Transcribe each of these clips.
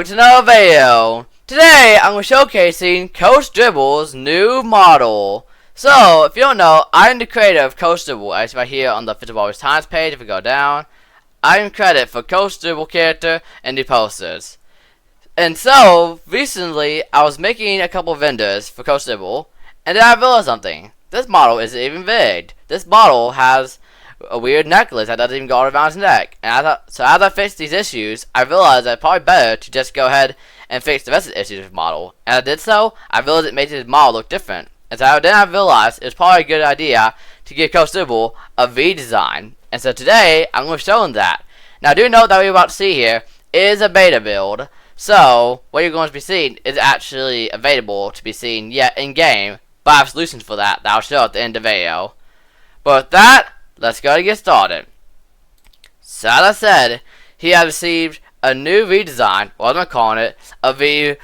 welcome to another video. Today I'm going to be showcasing Coach Dribble's new model. So, if you don't know, I'm the creator of Coach Dribble. As right here on the Official Baldi Times page, if we go down, I'm credit for Coach Dribble character and the posters. And so, recently, I was making a couple vendors for Coach Dribble, and then I realized something. This model isn't even rigged. This model has a weird necklace that doesn't even go around his neck. And as I fixed these issues, I realized that it's probably better to just go ahead and fix the rest of the issues with the model. And I did so, I realized it made his model look different. And so then I realized it was probably a good idea to give Coach Dribble a redesign. And so today, I'm going to show him that. Now, do note that what you're about to see here is a beta build. So, what you're going to be seeing is actually available to be seen yet in-game, but I have solutions for that I'll show at the end of the video. But with that, let's go and get started. So as I said, he has received a new redesign, or I'm going to call it a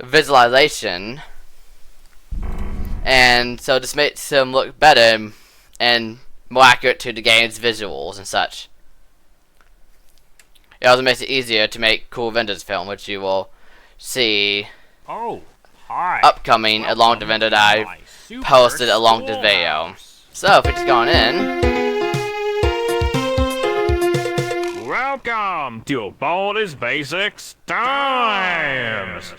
visualization. And so this makes him look better and more accurate to the game's visuals and such. It also makes it easier to make cool vendors film, which you will see upcoming along the vendor that I posted along this video. So if we just go on in. Welcome to Baldi's Basics Times,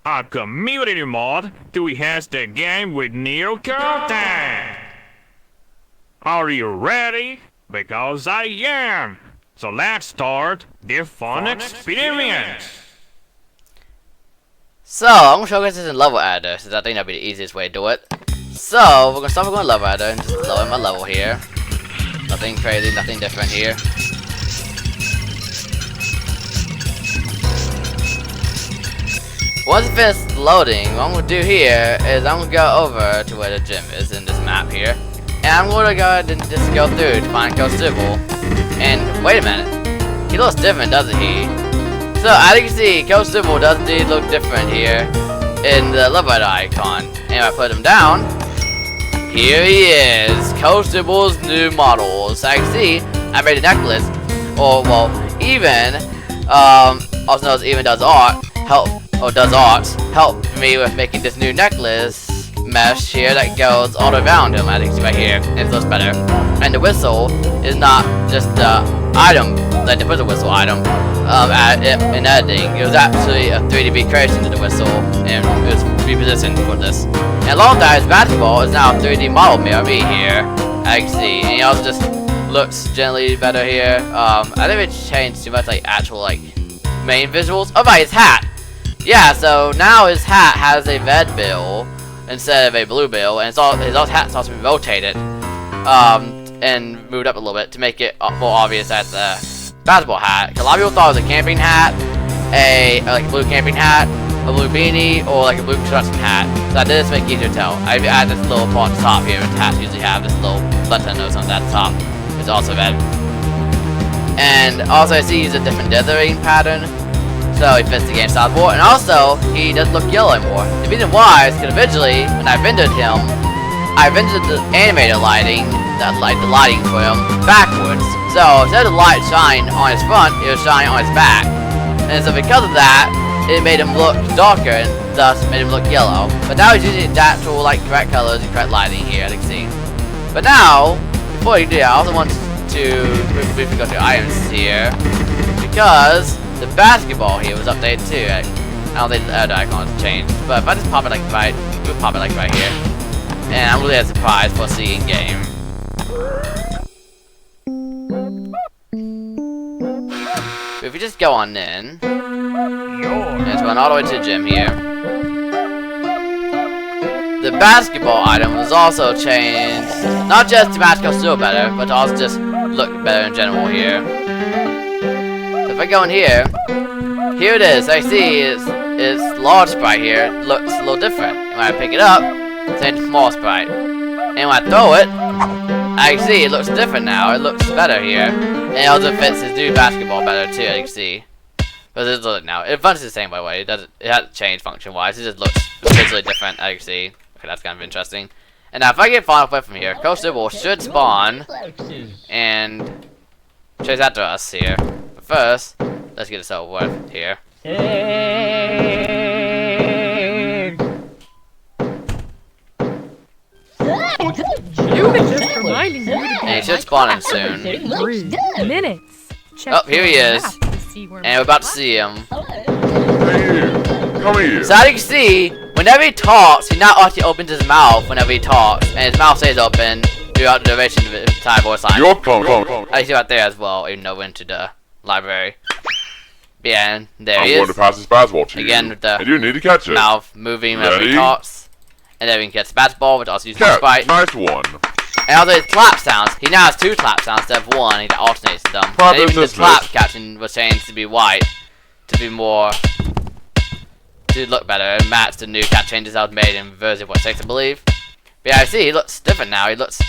a community mod to enhance the game with new content. Are you ready? Because I am. So let's start the fun experience. So I'm gonna showcase this in level editor, since I think that'd be the easiest way to do it. So we're gonna start with going level editor and just lower my level here. Nothing crazy, nothing different here. Once it finishes loading, what I'm going to do here is I'm going to go over to where the gym is in this map here. And I'm going to go ahead and just go through to find Coach Dribble. And wait a minute, he looks different, doesn't he? So as you can see, Coach Dribble does indeed look different here in the level editor icon. And if I put him down, here he is, Coach Dribble's new model. So I can see, I made a necklace, or well, even, also known as even does art, helped me with making this new necklace mesh here that goes all around him, as you can see right here. It looks better. And the whistle is not just the item, like the whistle item, in editing. It was actually a 3D creation to the whistle, and it was repositioned for this. And along with that, his basketball is now a 3D model mirror me here, as you can see. And he also just looks generally better here. I think it changed too much, like actual like main visuals. Oh right, his hat. Yeah, so now his hat has a red bill instead of a blue bill, and his hat's also been rotated and moved up a little bit to make it more obvious as a basketball hat. Cause a lot of people thought it was a camping hat, like a blue camping hat, a blue beanie, or like a blue construction hat. So I did this to make it easier to tell. I added this little part on the top here, which hats usually have this little button nose on that top. It's also red. And also I see he uses a different dithering pattern, so he fits the game style more, and also he doesn't look yellow anymore. The reason why is because originally when I rendered him, I rendered the animated lighting, the lighting for him, backwards. So instead of the light shine on his front, it was shining on his back. And so because of that, it made him look darker and thus made him look yellow. But now he's using the actual like correct colors and correct lighting here, as you can see. But now, before you do that, I also want to briefly go through items here, because the basketball here was updated too. I don't think the other icon has changed, but if I just pop it like right here, and I'm really surprised for seeing game. But if we just go on in, and just run all the way to the gym here. The basketball item was also changed, not just to match Coach Dribble better, but to also just look better in general here. If I go in here it is. I see it's large sprite here. It looks a little different. And when I pick it up, it's a small sprite. And when I throw it, I can see it looks different now. It looks better here. And it also fits his new basketball better too, as you can see. But it looks now. It functions the same by the way. It hasn't changed function wise. It just looks visually different, as you can see. Okay, that's kind of interesting. And now if I get far away from here, Coach Dribble should spawn and chase after us here. But first, let's get this over with here. You've been just reminding you to And he should spawn in soon. 3 minutes. Check Oh, here he your is. map to see where And we're about to see him. Hey you, come here. So as you can see, whenever he talks, he not actually opens his mouth whenever he talks. And his mouth stays open throughout the duration of the entire voice line. You're come. I see right there as well, even though we went to the library. Yeah, and there I'm he going is. to pass this basketball to you. Again with the and you need to catch it. Mouth moving whenever he Ready? talks. And then we can catch the basketball, which also uses the Catch. sprite. Nice one. And also his clap sounds. He now has 2 clap sounds instead of 1. He alternates them. Clap And even the business. clap caption was changed to be white to be more to look better and match the new cap changes that was made in version 6, I believe. But yeah, I see he looks different now. He looks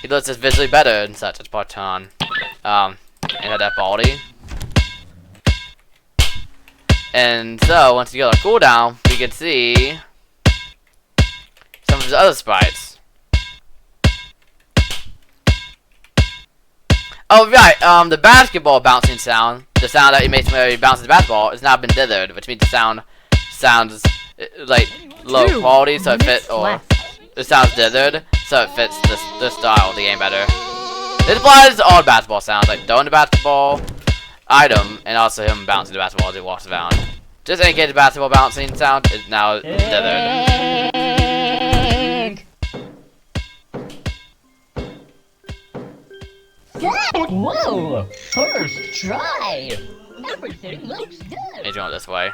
just visually better and such. Let's part on. And had that Baldi. And so once you go to cooldown, we can see some of his other sprites. Oh right, the basketball bouncing sound, the sound that he makes when he bounces the basketball, has now been dithered, which means the sound sounds like low 2 quality, so it fits, minutes or left. it sounds dithered, so it fits the style of the game better. This applies to all basketball sounds, like throwing the basketball, item, and also him bouncing the basketball as he walks around. Just in case the basketball bouncing sound is now dithered. Whoa! First try! Everything looks good! He's going this way.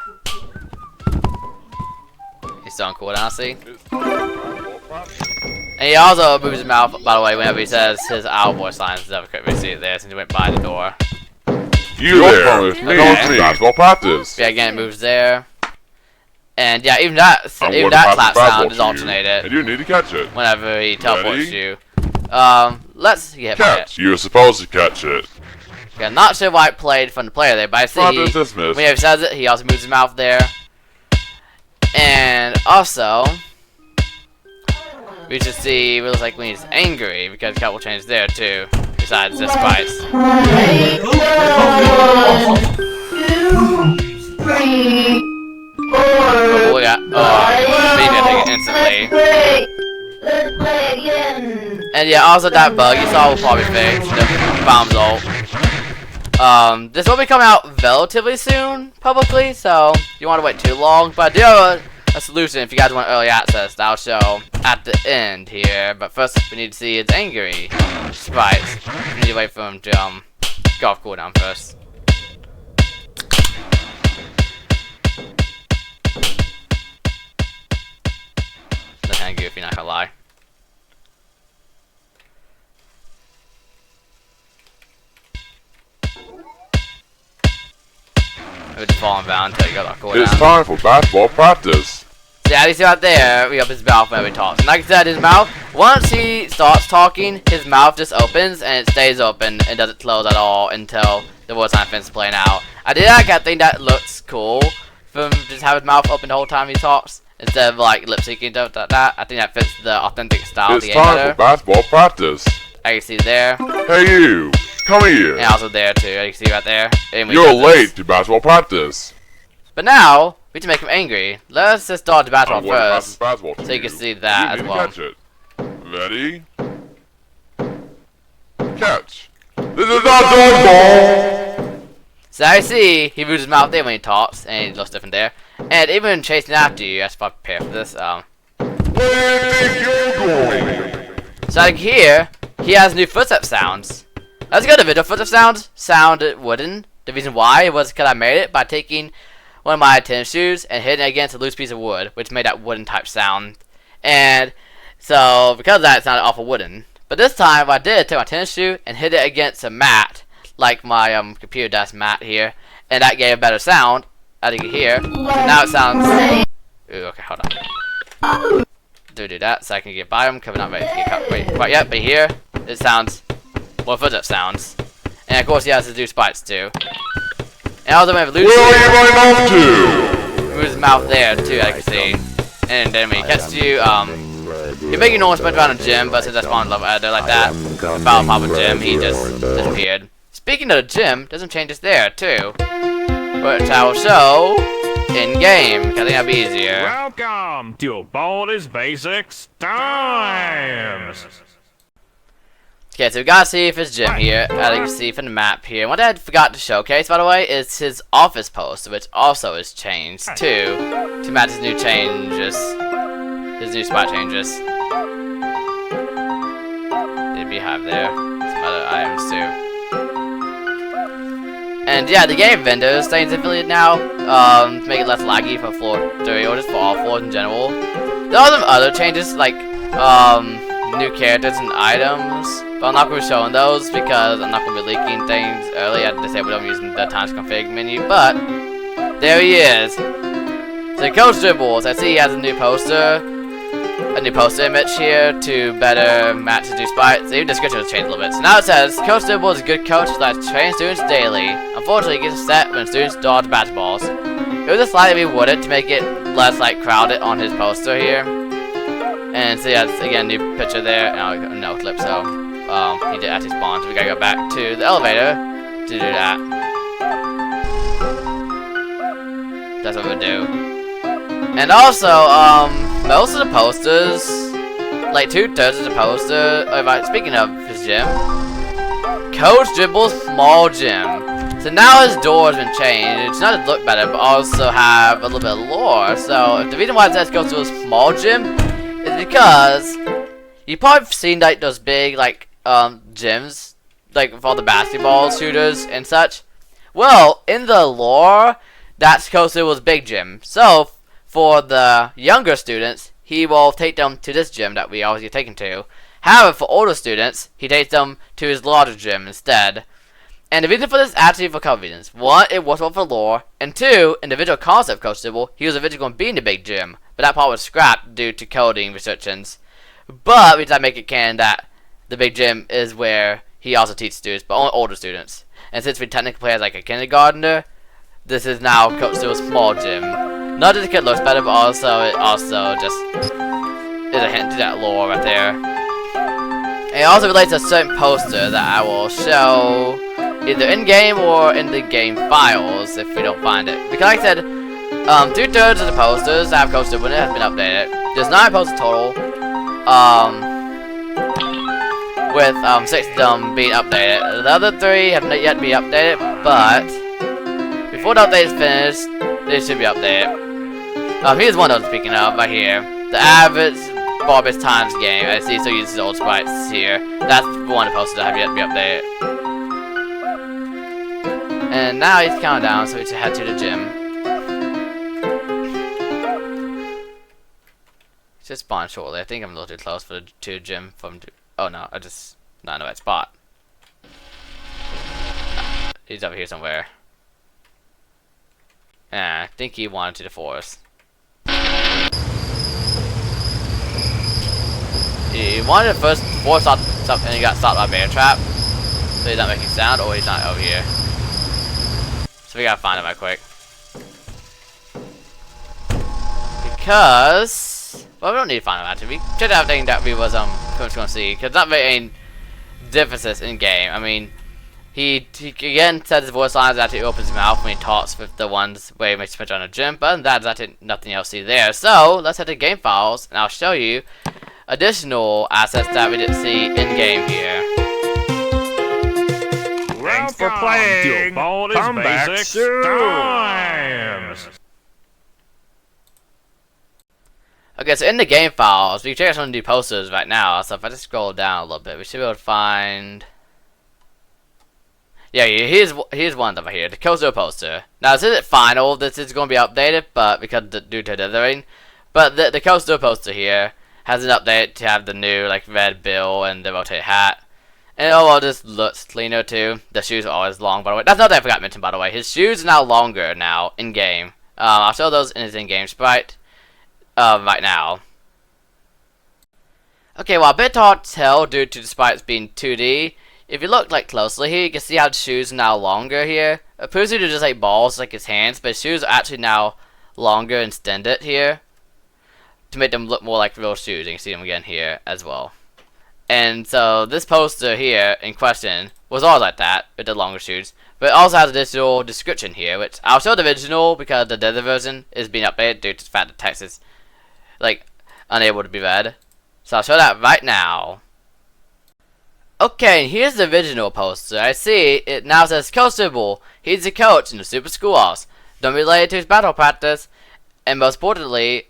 He's so cool, honestly. And he also moves his mouth, by the way, whenever he says his owl voice lines. Never could really see it there since he went by the door. You there. With me. Basketball practice. Yeah, again, it moves there. And yeah, even that I'm going to clap pass the sound basketball is to you, alternated and you need to catch it. whenever he teleports Ready? you. Let's get by it. Catch. You're supposed to catch it. Okay, I'm not sure why it played from the player there, but I see Practice dismissed. whenever he says it, he also moves his mouth there. And also, we should see what it looks like when he's angry, because a couple changes there too, besides the sprites. Oh, yeah. Oh, maybe I take it instantly. Let's play again! And yeah, also that bug you saw will probably fix the bombs ult. This will be coming out relatively soon, publicly, so you want to wait too long. But I do have a solution if you guys want early access that I'll show at the end here. But first, we need to see it's angry sprites. We need to wait for him to go off cooldown first. That's kind of goofy, not gonna lie. We're just falling down until you go off cooldown. It's time for basketball practice. So yeah, you see right there, we have his mouth whenever he talks. And like I said, his mouth, once he starts talking, his mouth just opens and it stays open and doesn't close at all until the voice line finishes playing out. I did like, I think that looks cool for him to just have his mouth open the whole time he talks instead of like lip syncing and stuff like that. I think that fits the authentic style of It's the game time better. for basketball practice. I can see there, Hey you, come here. and also there too. I can see right there. And we You're got this. late to basketball practice. But now we need to make him angry. Let's just start the basketball I'm going to pass first. this basketball to so you can see that You as need to well. catch it. Ready? Catch. This is not dodgeball. So I see he moves his mouth there when he talks, and he looks different there. And even chasing after you, that's if I prepare for this. Where do you think you're going? So like here, he has new footstep sounds. That's good of it. The footstep sounds sound wooden. The reason why was because I made it by taking one of my tennis shoes and hitting it against a loose piece of wood, which made that wooden type sound. And so because of that, it sounded awful wooden. But this time, what I did, take my tennis shoe and hit it against a mat, like my computer desk mat here, and that gave a better sound, as you can hear. So now it sounds. Ooh, okay, hold on. Do that so I can get by him. Coming not ready to get wait quite yet, but here it sounds more footstep sounds. And of course he has to do sprites too. And also when Where are you running off to? moves his mouth there too, I can see. And then when he catches you, you think you normally spend around a gym, but since I spawned level editor like that, about pop a gym, he just disappeared. Speaking of the gym, there's some changes there too. which I will show in game, because I think that'll be easier. Welcome to Baldi's Basics Times. Okay, so we gotta see if his gym here, as you can see from the map here. One thing I forgot to showcase, by the way, is his office post, which also is changed too, to match his new changes, his new spot changes. The beehive there, some other items too. And yeah, the game vendors things affiliated now, to make it less laggy for floor 3 or just for all floors in general. There are some other changes like new characters and items, but I'm not going to be showing those because I'm not going to be leaking things early. I disabled them using the times config menu, but there he is. So Coach Dribble, I see he has a new poster image here to better match his new spot. So even the description has changed a little bit. So now it says, Coach Dribble is a good coach who likes to train students daily. Unfortunately, he gets upset when students dodge basketballs. It was just slightly reworded to make it less like crowded on his poster here. And so yeah, it's again a new picture there. No clip, so he did actually spawn. So we gotta go back to the elevator to do that. That's what we'll do. And also, most of the posters, like 2/3 of the poster, speaking of his gym, Coach Dribble's small gym. So now his door has been changed. It's not to look better, but also have a little bit of lore. So the reason why it says Coach Dribble's small gym is because you've probably seen like those big like gyms, like with all the basketball shooters and such. Well, in the lore, that's Coach Dribble's big gym. So for the younger students, he will take them to this gym that we always get taken to. However, for older students, he takes them to his larger gym instead. And the reason for this is actually for a couple reasons. One, it works well for lore, and two, in the original concept of Coach Dribble, he was originally going to be in the big gym, but that part was scrapped due to coding restrictions. But we decided to make it canon that the big gym is where he also teaches students, but only older students. And since we technically play as like a kindergartner, this is now Coach Dribble's small gym. Not just because it looks better, but also it also just is a hint to that lore right there. And it also relates to a certain poster that I will show either in-game or in the game files if we don't find it. Because like I said, 2/3 of the posters that have Coach Dribble in it has been updated. There's 9 posters total, with 6 of them being updated. The other 3 have not yet been updated, but before the update is finished, they should be updated. Here's one I was speaking of right here. The average Barbies Times game. I see, so uses old sprites here. That's one of the posters that have yet to be updated. And now he's counting down, so we should head to the gym. He should spawn shortly. I think I'm a little too close for the gym from. Oh no, I just not in the right spot. He's over here somewhere. Yeah, I think he wanted to the forest. He wanted to first force up something and he got stopped by a bear trap. So he's not making sound or he's not over here. So we gotta find him right quick. Because well, we don't need to find him actually. We checked out everything that we was gonna see. Cause not very any differences in game. I mean he again says his voice lines after he opens his mouth when he talks with the ones where he makes a picture on a gym, but other than that, there's actually nothing else to see there. So let's head to game files and I'll show you additional assets that we didn't see in game here. Thanks for playing. Come back soon. Okay, so in the game files, we can check out some of the new posters right now. So if I just scroll down a little bit, we should be able to find. Yeah, here's one over here, the Coach Dribble poster. Now this isn't final. This is going to be updated, but because due to dithering. But the Coach Dribble poster here has an update to have the new like red bill and the rotated hat. And it overall just looks cleaner too. The shoes are always long, by the way. That's another thing I forgot to mention, by the way. His shoes are now longer now in game. I'll show those in his in-game sprite right now. Okay, well a bit hard to tell due to the sprites being 2D. If you look like closely here, you can see how the shoes are now longer here. It appears to just like balls like his hands, but his shoes are actually now longer and extended here to make them look more like real shoes. You can see them again here as well. And so this poster here in question was always like that with the longer shoes. But it also has additional description here, which I'll show the original because the desert version is being updated due to the fact that text is like unable to be read. So I'll show that right now. Okay, and here's the original poster. I see it now says Coach Dribble. He's the coach in the Super Schoolhouse. Don't relate to his battle practice, and most importantly,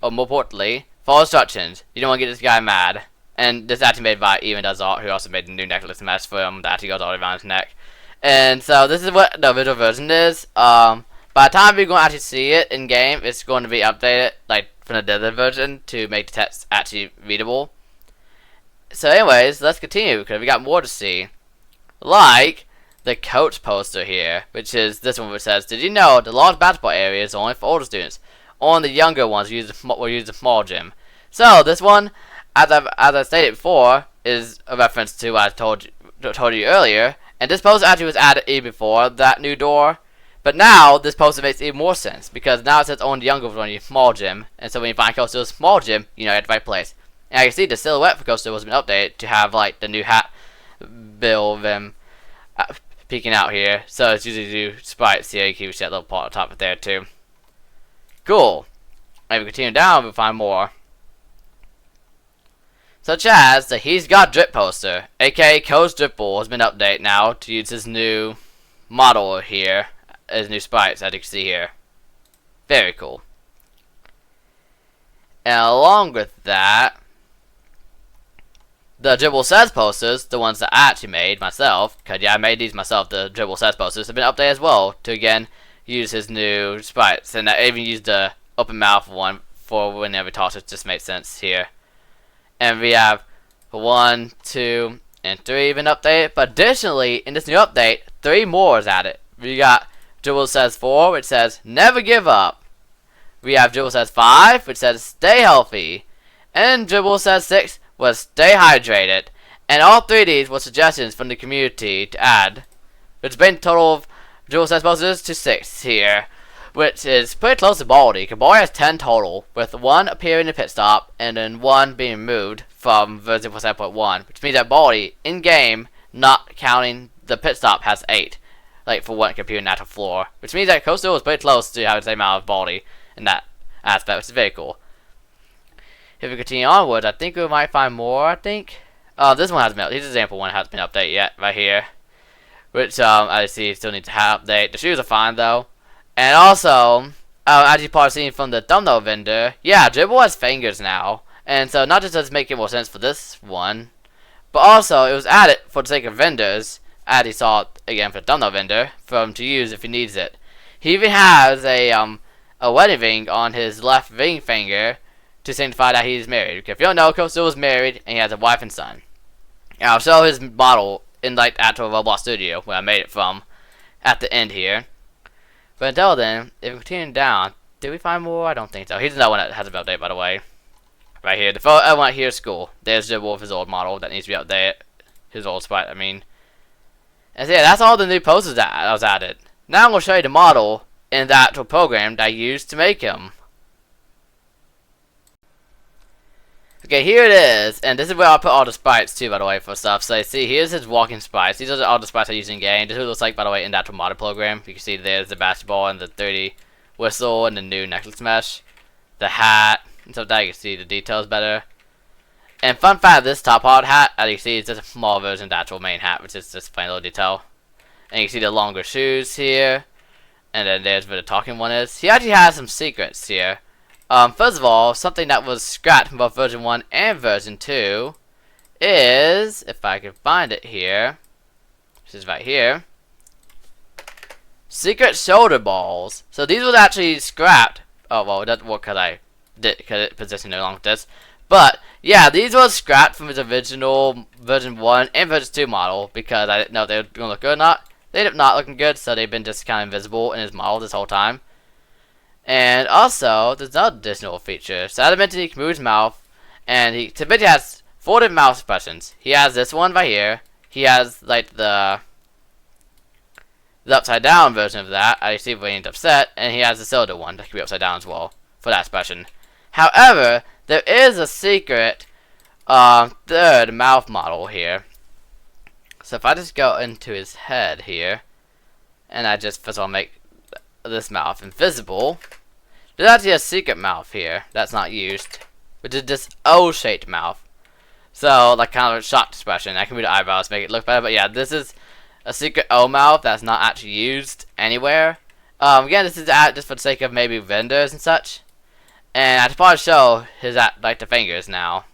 follow instructions. You don't want to get this guy mad. And this is actually made by Even Does Art, who also made the new necklace mesh for him that actually goes all around his neck. And so this is what the original version is. By the time we're going to actually see it in game, it's going to be updated like from the desert version to make the text actually readable. So anyways, let's continue because we got more to see. Like the coach poster here, which is this one which says, "Did you know the large basketball area is only for older students? Only the younger ones will use the small gym." So this one, as I stated before, is a reference to what I told you earlier. And this poster actually was added even before that new door. But now this poster makes even more sense because now it says only the younger ones will use small gym. And so when you find Coach Dribble small gym, you know you're at the right place. And I can see the silhouette for Coach Dribble has been updated to have like the new hat bill of them peeking out here. So it's usually do sprites here. You can see that little part on top of there too. Cool. And if we continue down, we'll find more. Such as the He's Got Drip poster, aka Coach Dribble, has been updated now to use his new model here, his new sprites, as you can see here. Very cool. And along with that, the Dribble Says posters, the ones that I actually made myself, because yeah, I made these myself, the Dribble Says posters, have been updated as well to again use his new sprites. And I even used the open mouth one for whenever he talks, it just makes sense here. And we have 1, 2, and 3 been updated. But additionally, in this new update, 3 more is added. We got Dribble Says 4, which says Never Give Up. We have Dribble Says 5, which says Stay Healthy. And Dribble Says 6 was Stay Hydrated. And all 3 of these were suggestions from the community to add, which brings the total of Dribble Says posters to 6 here, which is pretty close to Baldi. Baldi has 10 total, with 1 appearing in the pit stop, and then 1 being removed from version 7.1, which means that Baldi, in-game, not counting the pit stop, has 8. Like, for 1 computer natural floor. Which means that Coastal is pretty close to having the same amount of Baldi in that aspect, which is very cool. If we continue onwards, I think we might find more, I think. This one hasn't been, this example one hasn't been updated yet, right here. Which, I see still needs to have update. The shoes are fine, though. And also, as you probably seen from the thumbnail vendor, yeah, Dribble has fingers now. And so not just does it make it more sense for this one, but also it was added for the sake of vendors, as you saw again for the thumbnail vendor, for him to use if he needs it. He even has a wedding ring on his left ring finger to signify that he's married. Because if you don't know, Coach Dribble is married and he has a wife and son. And I'll show his model in like the actual Roblox studio where I made it from at the end here. But until then, if we continue down, did we find more? I don't think so. Here's another one that has an update, by the way. Right here. The photo one here is school. There's Dribble with his old model that needs to be updated. His old spot, I mean. And so yeah, that's all the new posters that was added. Now I'm going to show you the model in the actual program that I used to make him. Okay, here it is, and this is where I'll put all the sprites too, by the way, for stuff. So you see, here's his walking sprites. These are all the sprites I use in game. This is what it looks like, by the way, in the actual modded program. You can see there's the basketball and the 3D whistle and the new necklace mesh, the hat, and stuff like that. You can see the details better. And fun fact, this top hard hat, as you can see, is just a small version of the actual main hat, which is just a funny little detail. And you can see the longer shoes here, and then there's where the talking one is. He actually has some secrets here. First of all, something that was scrapped from both version 1 and version 2 is, if I can find it here, which is right here, secret shoulder balls. So these were actually scrapped. Oh, well, it doesn't work because it positioned along with this. But, yeah, these were scrapped from his original version 1 and version 2 model because I didn't know if they were going to look good or not. They ended up not looking good, so they've been just kind of invisible in his model this whole time. And also, there's another additional feature. So as I mentioned, he can move his mouth, and he typically has 4 different mouth expressions. He has this one right here. He has like the upside down version of that. I see when he's upset, and he has the cylinder one that can be upside down as well for that expression. However, there is a secret third mouth model here. So if I just go into his head here, And I just first of all make this mouth invisible. There's actually a secret mouth here that's not used, which is this O-shaped mouth. So like kind of a shocked expression. I can move the eyebrows to make it look better, but yeah, this is a secret O mouth that's not actually used anywhere. Again, this is just for the sake of maybe vendors and such. And I should probably show his like the fingers now.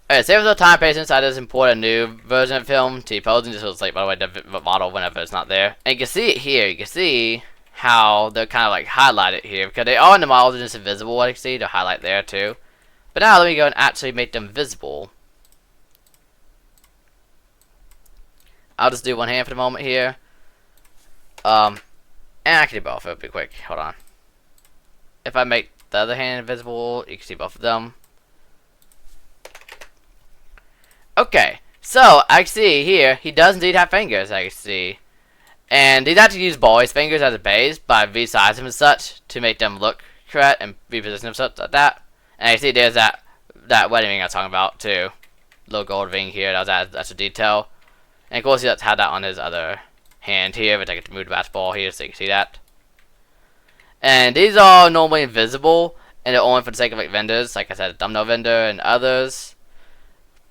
Okay, save the time patience. I just import a new version of film to posing just so it's like by the way the model whenever it's not there. And you can see it here. You can see how they're kind of like highlighted here because they are in the model, they're just invisible. What you can see, they're highlight there too. But now let me go and actually make them visible. I'll just do one hand for the moment here. And I can do both. It'll be quick. Hold on. If I make the other hand invisible, you can see both of them. Okay, so I can see here he does indeed have fingers. I can see, and he's actually used Baldi's fingers as a base by resize them and such to make them look correct and reposition them such like that. And I see there's that wedding ring I was talking about too, little gold ring here. That's a detail. And of course he had that on his other hand here, but I get to move the basketball here so you can see that. And these are normally invisible, and they're only for the sake of like vendors, like I said, thumbnail vendor and others.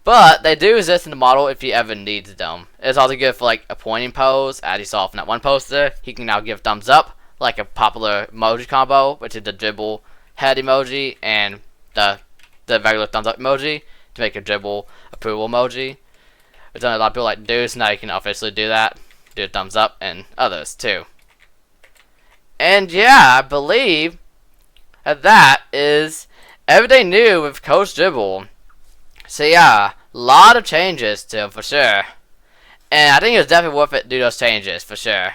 But they do exist in the model if he ever needs them. It's also good for like a pointing pose, as you saw from that one poster. He can now give thumbs up, like a popular emoji combo, which is the dribble head emoji and the regular thumbs up emoji to make a dribble approval emoji. Which only a lot of people like to do, so now you can officially do that. Do a thumbs up and others too. And yeah, I believe that is everything new with Coach Dribble. So yeah, a lot of changes to him for sure. And I think it was definitely worth it to do those changes for sure.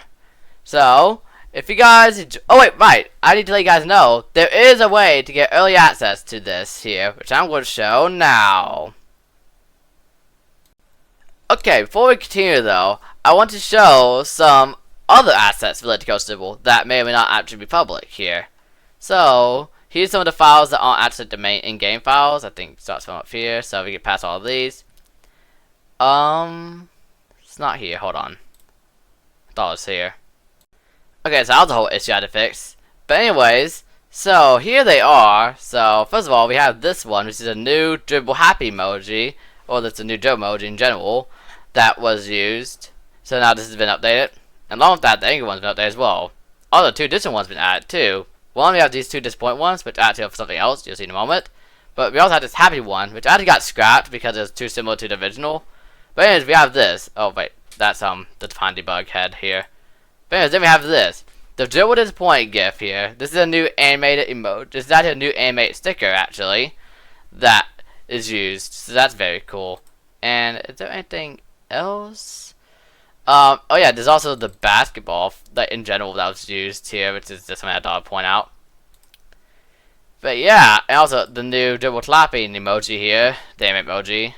So, if you guys oh wait, right, I need to let you guys know there is a way to get early access to this here, which I'm going to show now. Okay, before we continue though, I want to show some other assets related to Coach Dribble that may or may not actually be public here. So, here's some of the files that aren't actually the main in-game files. I think it starts from up here, so we can pass all of these. It's not here, hold on. I thought it was here. Okay, so that was the whole issue I had to fix. But anyways, so here they are. So, first of all, we have this one, which is a new Dribble Happy emoji, or that's a new Dribble emoji in general, that was used. So now this has been updated. And along with that, the angry one's been updated as well. Also, two different ones been added too. One, we have these two disappointing ones, which actually have something else, you'll see in a moment. But we also have this happy one, which actually got scrapped because it was too similar to the original. But anyways, we have this. Oh wait, that's the Define Debug head here. But anyways, then we have this. The Dribble Disappointed GIF here. This is a new animated emoji. This is actually a new animated sticker, actually, that is used. So that's very cool. And is there anything else? Oh yeah, there's also the basketball that in general that was used here, which is just something I thought I'd point out. But yeah, and also the new Dribble clapping emoji here, the anime emoji,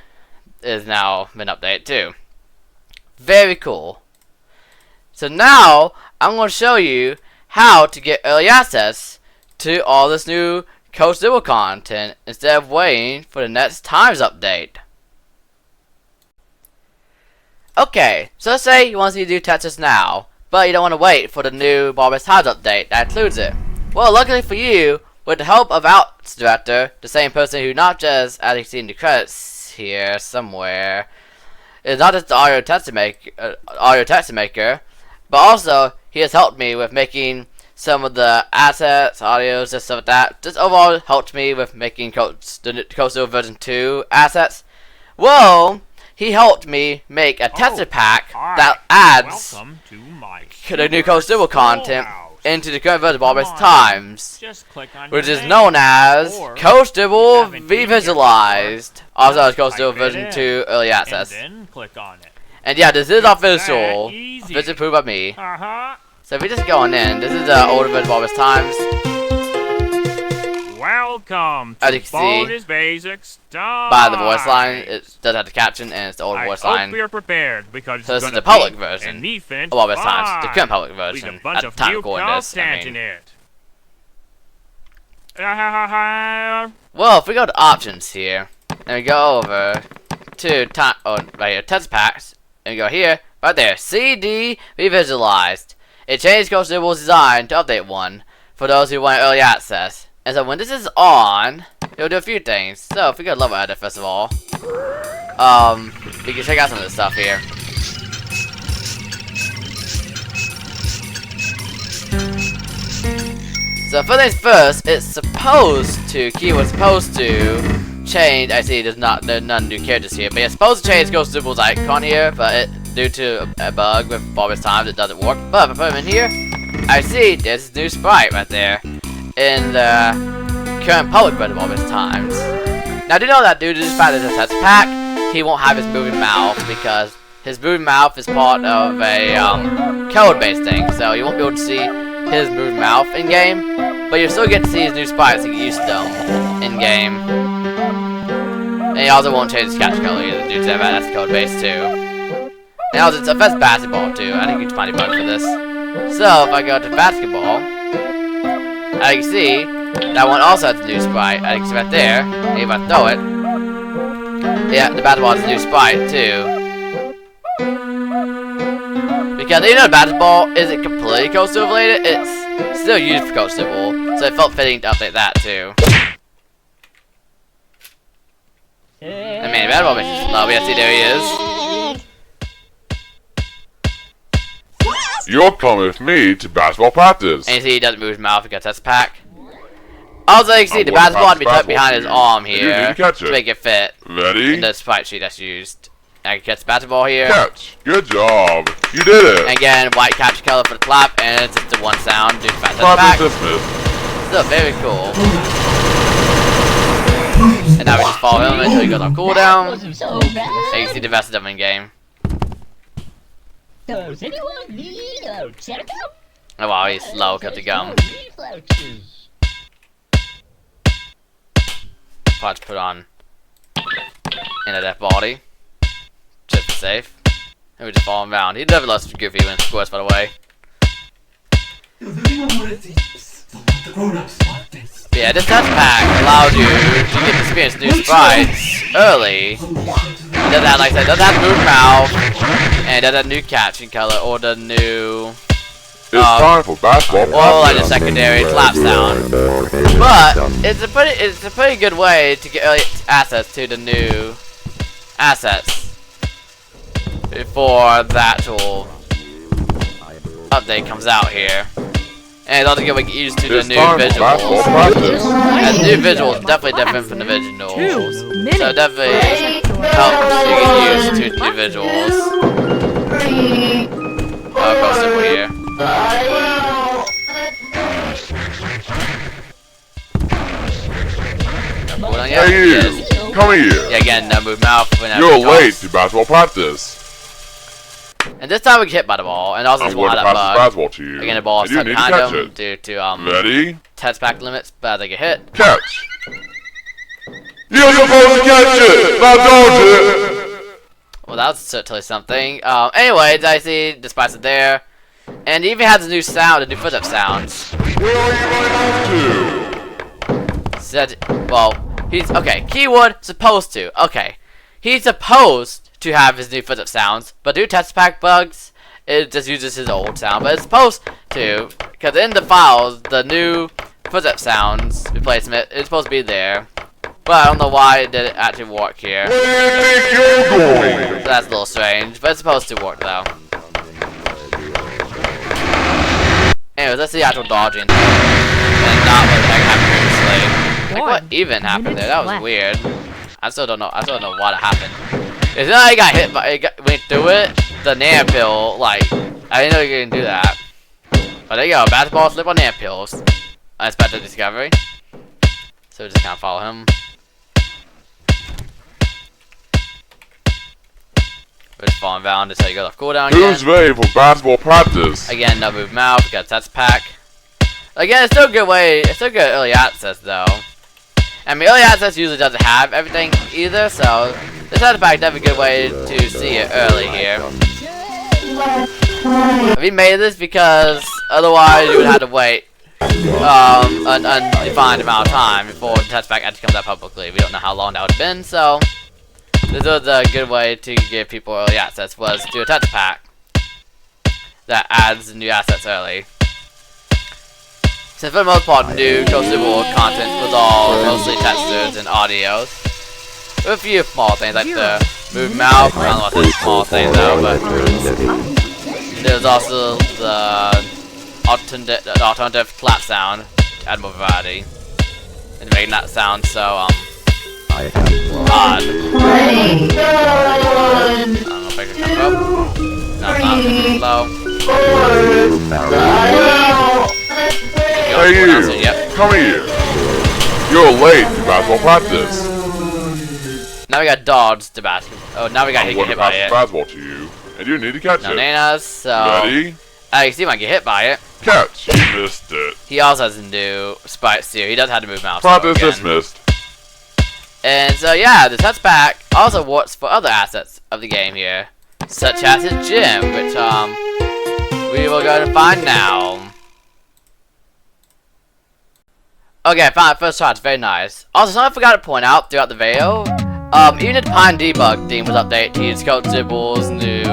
is now been updated too. Very cool. So now I'm going to show you how to get early access to all this new Coach Dribble content instead of waiting for the next Times update. Okay, so let's say you want to do Tetris now, but you don't want to wait for the new Barbara's Times update that includes it. Well, luckily for you, with the help of Out's director, the same person who not just, as you see in the credits here somewhere, is not just the audio text maker, but also he has helped me with making some of the assets, audios, and stuff like that. Just overall helped me with making the Coach Dribble version 2 assets. Well, he helped me make a texture pack that adds the new Coach Dribble content into the current version of Barbara's Times, which is known as Coach Dribble Revisualized. Also as Coach Dribble version 2 early access. And yeah, this is official. Officially approved by me. So if we just go on in, this is the older version of Barbara's Times. Welcome As you to can Baldi's see, Basic Style. by the voice line, it does have the caption, and it's the older voice line. I hope you're prepared because So this it's is the gonna public be version an event of Barbara's Times, the fun. current public With version a bunch at the of time new of recording this. content in it. Well, if we go to options here, and we go over to right here, text packs, and we go here, Right there. CD revisualized. It changed Coach Dribble's design to update 1 for those who want early access. And so when this is on, it'll do a few things. So if we go to level editor first of all, we can check out some of this stuff here. So first things first, it's supposed to, Keyword's supposed to change, I see there's none new characters here, but it's supposed to change Ghost Dribble's icon here, but due to a bug with Bobby's Times, it doesn't work. But if I put him in here, I see there's a new sprite right there in the current public version of Bobby's Times. Now I do know that due to the fact that it's a test pack, he won't have his moving mouth because his moving mouth is part of a code-based thing, so you won't be able to see his moving mouth in game, but you still get to see his new sprites and get used to them in game. And he also won't change his catch color either due to that, that's code based too. And also it's affects basketball too. I think you can find a bug for this. So if I go to basketball, as you can see, that one also has a new sprite. As you can see right there, and if I throw it, yeah, the basketball has a new sprite too. Because even though basketball isn't completely Coach Dribble related, it's still used for Coach Dribble, so it felt fitting to update that too. I mean, basketball makes it slow, yeah, see, there he is. You're coming with me to basketball practice. And you see he doesn't move his mouth because that's a pack. Also, you can see the basketball to be tucked behind his arm here to make it fit Ready? in the sprite sheet that's used. I can catch the basketball here. Catch. Good job. You did it. And again, white capture color for the clap, and it's just the one sound due to the fact that Clap it's is back. dismissed. Still very cool. And now we just follow him until he goes on cooldown. Wasn't so And bad. you can see the rest of them in game. Does anyone need a checkup? Oh wow, he's slow, cut the gum. Reflexes. Probably put on in a death body. Just for safe. And we just follow him around. He never lets Goofy when it scores, by the way. But yeah, this test pack allows you to get to experience new sprites early. It doesn't have, like I said, it doesn't have move mouth, and it doesn't have new caption color or the new It's time for basketball or like the practice. secondary clap sound. But it's a pretty good way to get early access to the new assets before the actual update comes out here. And it's also good way to get used to the It's new time for basketball visuals. practice. And the new visuals definitely different from the originals. 2 So minutes. definitely helps you get used to the new visuals. I'll go simple here. Hold on, yeah, Hey you, yes. come here. Yeah, again, no move mouth whenever You're it comes. late to basketball practice. And this time we get hit by the ball, and also I'm this going one to had pass that this bug. basketball to you. Again, the ball is And you stuck need to behind catch him it. due to Ready? test pack limits, but they get hit. Catch. You're supposed to catch it, not dodge it. Well, that's certainly something. Anyways, I see the spice are there, and he even has a new sound, a new footstep sounds. Where are you running off to? Said, well, he's okay. Keyword supposed to. Okay, he's supposed to have his new footstep sounds, but due to test pack bugs, it just uses his old sound. But it's supposed to, because in the files, the new footstep sounds replacement is supposed to be there. But I don't know why it didn't actually work here. Where do you think you're going? So that's a little strange, but it's supposed to work though. Anyways, let's see the actual dodging. And not what the heck happened previously. Like what even happened there? That was weird. I still don't know why that happened. It's not like he got hit by went through it. The Nan pill, like I didn't know you could do that. But there you go, basketball slip on Nan pills. Unexpected discovery. So we just kinda follow him. We're just falling down until he goes off cooldown again. Who's ready for basketball practice? Again, no move mouth, because that's pack. Again, it's still a good way, it's still good early access though. I mean, early access usually doesn't have everything either, so this other pack is definitely a good way to see it early here. We made this because otherwise you would have to wait an undefined amount of time before the test pack actually comes out publicly. We don't know how long that would have been, so this was a good way to give people early access, was to do a touch pack. that adds new assets early. Since for the most part, new Dribble content was all mostly textures and audios. With a few small things like the move mouth, I don't know what small things though, but there's also the alternative clap sound to add more variety and making that sound so odd. I don't know if I can come up. No, it's not. Low. Hey you! Come here! You're late to basketball practice. Now we got dodged to basketball. Oh, now we got hit by it. Basketball to you, and you need to catch no it. Nanas, so Ready? you see, might get hit by it. Catch! You missed it. He also has a new spikes too. He does have to move mouse. Practice dismissed. And so yeah, the touch pack also works for other assets of the game here, such as his gym, which we will go to find now. Okay, first try, it's very nice. Also, something I forgot to point out throughout the video, even the Pine Debug theme was updated to use Coach Dribble's new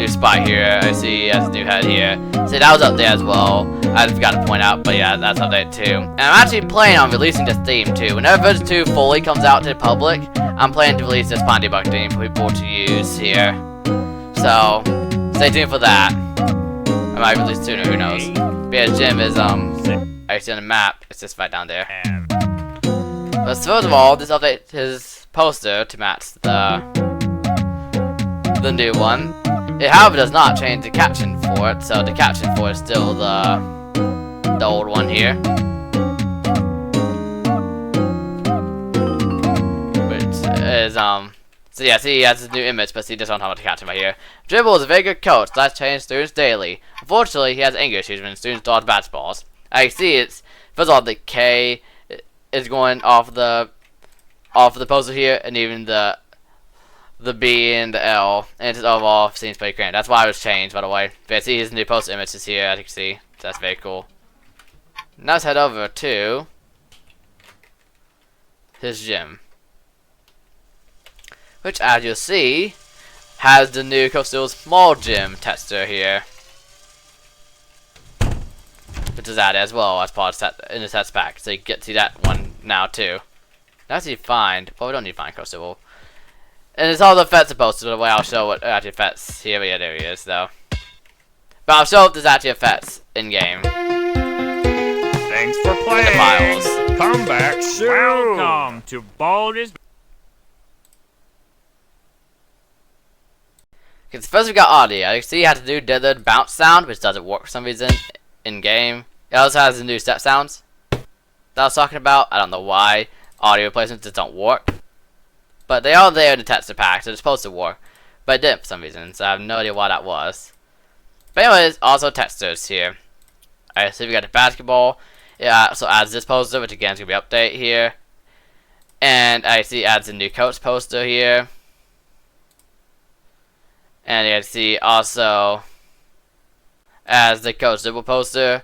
spot here. I see he has a new head here. See, that was up there as well. I just forgot to point out, but yeah, that's updated too. And I'm actually planning on releasing this theme too. Whenever version 2 fully comes out to the public, I'm planning to release this Pine Debug theme for people to use here. So, stay tuned for that. I might release sooner, who knows. But yeah, gym is, I see on the map, it's just right down there. But first of all, this updates his poster to match the new one. It, however, does not change the caption for it, so the caption for it is still the old one here. Which is, so yeah, see, he has his new image, but see, just don't have the caption right here. Dribble is a very good coach, that's changing students daily. Unfortunately, he has anger issues when students dodge basketballs. I see it's, first of all, the K is going off the poster here, and even the B and the L, and it's overall seems pretty grand. That's why it was changed, by the way. But I see his new poster images here, as you can see. So that's very cool. Now let's head over to his gym, which, as you'll see, has the new Coastal Small Gym texture here, which is added as well as part of in the sets pack, so you get to see that one now too. Now to find, well, we don't need to find Coastal. And it's all the effects are posted, the way I'll show what actually affects here. But yeah, there he is though. But I'll show if there's actually effects in game. Thanks for playing. In the files. Come back soon. Welcome to Baldi's. Okay, so first we got audio. You can see it has to do tethered bounce sound, which doesn't work for some reason in game. It also has the new step sounds that I was talking about. I don't know why audio replacements just don't work. But they are there in the texture pack, so it's supposed to work. But it didn't for some reason, so I have no idea why that was. But anyways, also textures here. Alright, so we got the basketball. It also adds this poster, which again is going to be update here. And I see it adds a new coach poster here. And you can see also as the Coach Dribble poster.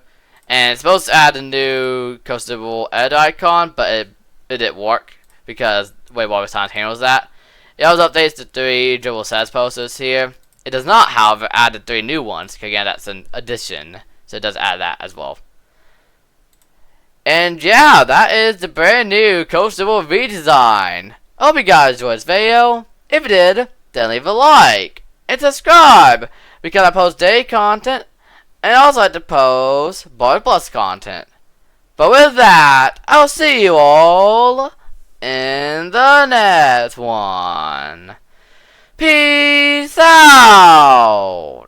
And it's supposed to add a new Coach Dribble edit icon, but it didn't work because the way Walrus Times handles that. It also updates the 3 Dribble Says posters here. It does not, however, add the 3 new ones, because again, that's an addition. So it does add that as well. And yeah, that is the brand new Coach Dribble redesign. I hope you guys enjoyed this video. If you did, then leave a like. And subscribe, because I post daily content, and I also like to post Baldi Plus content. But with that, I'll see you all in the next one. Peace out!